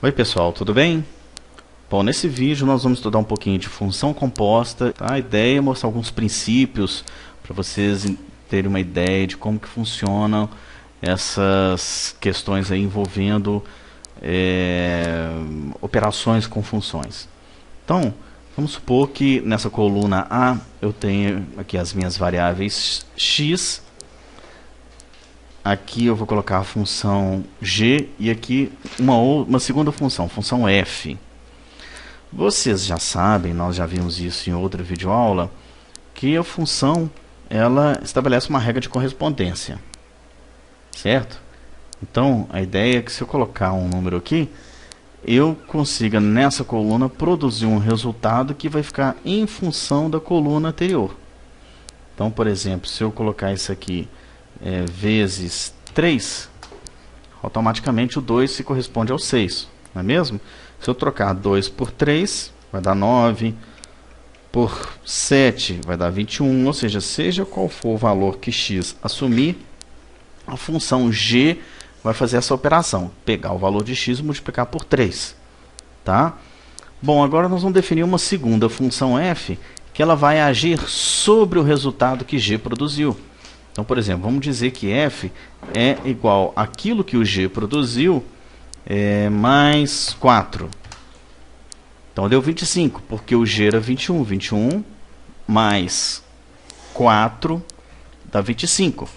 Oi pessoal, tudo bem? Bom, nesse vídeo nós vamos estudar um pouquinho de função composta. A ideia é mostrar alguns princípios para vocês terem uma ideia de como que funcionam essas questões aí envolvendo operações com funções. Então, vamos supor que nessa coluna A eu tenho aqui as minhas variáveis x. Aqui eu vou colocar a função g e aqui uma segunda função f. Vocês já sabem, nós já vimos isso em outra videoaula, que a função ela estabelece uma regra de correspondência, certo? Então a ideia é que se eu colocar um número aqui, eu consiga nessa coluna produzir um resultado que vai ficar em função da coluna anterior. Então, por exemplo, se eu colocar isso aqui vezes 3, automaticamente o 2 se corresponde ao 6, não é mesmo? Se eu trocar 2 por 3, vai dar 9, por 7 vai dar 21, ou seja qual for o valor que x assumir, a função g vai fazer essa operação, pegar o valor de x e multiplicar por 3, tá? Bom, agora nós vamos definir uma segunda função f, que ela vai agir sobre o resultado que g produziu. Então, por exemplo, vamos dizer que f é igual àquilo que o g produziu mais 4. Então, deu 25, porque o g era 21. 21 mais 4 dá 25.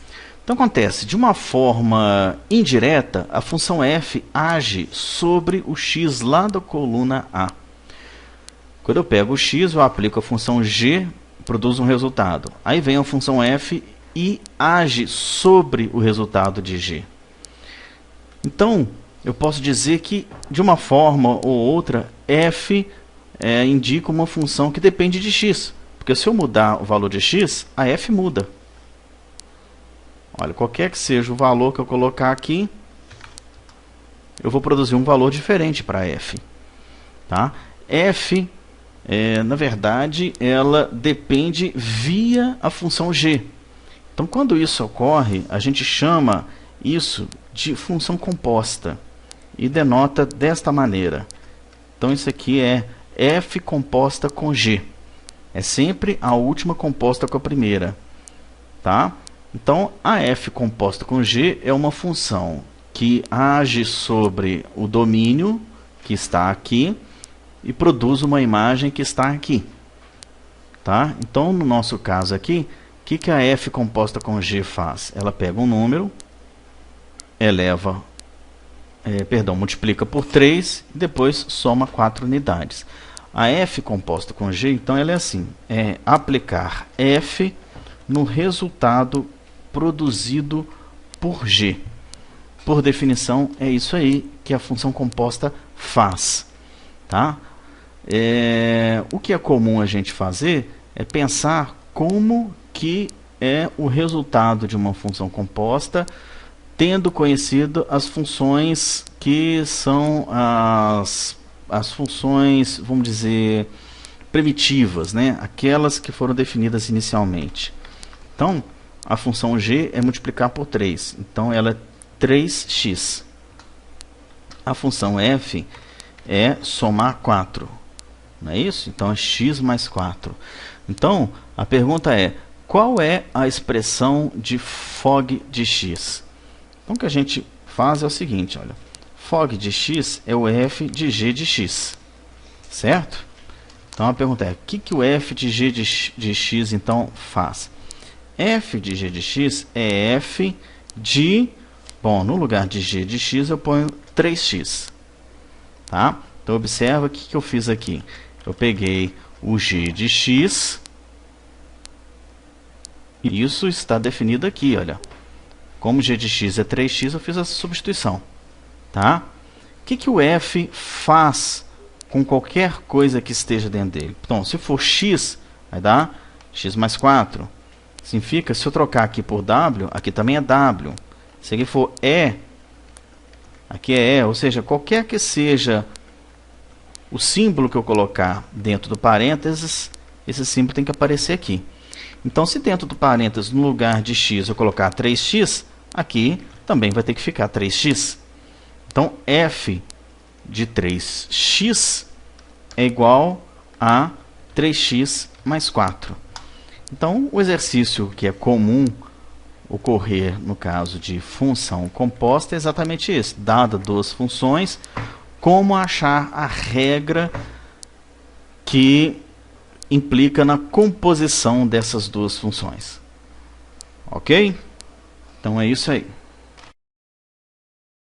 Então, acontece, de uma forma indireta, a função f age sobre o x lá da coluna A. Quando eu pego o x, eu aplico a função g, produz um resultado. Aí vem a função f e age sobre o resultado de g. Então, eu posso dizer que, de uma forma ou outra, f indica uma função que depende de x. Porque se eu mudar o valor de x, a f muda. Olha, qualquer que seja o valor que eu colocar aqui, eu vou produzir um valor diferente para f. Tá? F, na verdade, ela depende via a função g. Então, quando isso ocorre, a gente chama isso de função composta e denota desta maneira. Então, isso aqui é f composta com g. É sempre a última composta com a primeira. Tá? Então, a f composta com g é uma função que age sobre o domínio que está aqui e produz uma imagem que está aqui. Tá? Então, no nosso caso aqui, o que a f composta com g faz? Ela pega um número, multiplica por 3 e depois soma 4 unidades. A f composta com g, então, ela é assim, é aplicar f no resultado produzido por g. Por definição, é isso aí que a função composta faz. Tá? O que é comum a gente fazer é pensar como que é o resultado de uma função composta, tendo conhecido as funções que são as funções, vamos dizer, primitivas, né? Aquelas que foram definidas inicialmente. Então, a função g é multiplicar por 3. Então, ela é 3x. A função f é somar 4. Não é isso? Então, é x mais 4. Então, a pergunta é, qual é a expressão de fog de x? Então, o que a gente faz é o seguinte, olha. Fog de x é o f de g de x. Certo? Então, a pergunta é, o que o f de g de x, então, faz? F de g de x é f de... Bom, no lugar de g de x, eu ponho 3x. Tá? Então, observa o que eu fiz aqui. Eu peguei o g de x... Isso está definido aqui, olha. Como g de x é 3x, eu fiz essa substituição. Tá? O que o f faz com qualquer coisa que esteja dentro dele? Então, se for x, vai dar x mais 4. Significa, se eu trocar aqui por w, aqui também é w. Se aqui for e, aqui é e. Ou seja, qualquer que seja o símbolo que eu colocar dentro do parênteses, esse símbolo tem que aparecer aqui. Então, se dentro do parênteses, no lugar de x, eu colocar 3x, aqui também vai ter que ficar 3x. Então, f de 3x é igual a 3x mais 4. Então, o exercício que é comum ocorrer no caso de função composta é exatamente esse. Dada duas funções, como achar a regra que implica na composição dessas duas funções. Ok? Então é isso aí.